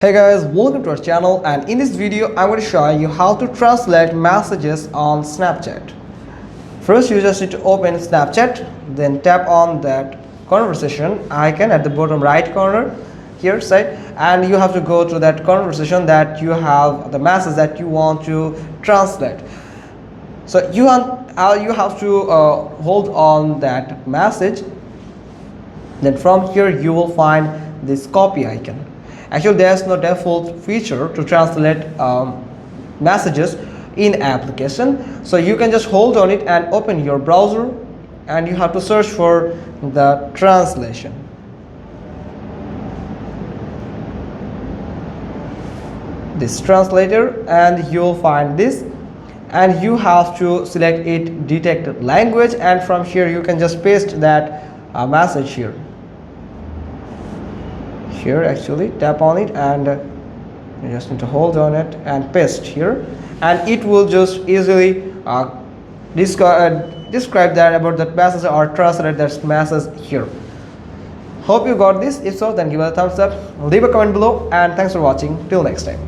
Hey guys, welcome to our channel, and in this video I'm going to show you how to translate messages on Snapchat. First you just need to open Snapchat, then tap on that conversation icon at the bottom right corner here side, and you have to go to that conversation that you have the message that you want to translate. So you have to hold on that message. Then from here you will find this copy icon. Actually, there's no default feature to translate messages in application, so you can just hold on it and open your browser, and you have to search for the translation. This translator, and you'll find this, and you have to select it detect language, and from here you can just paste that message here. Actually tap on it, and you just need to hold on it and paste here, and it will just easily describe that about that message or translate that message here. Hope you got this. If so, then give it a thumbs up, leave a comment below, and thanks for watching. Till next time.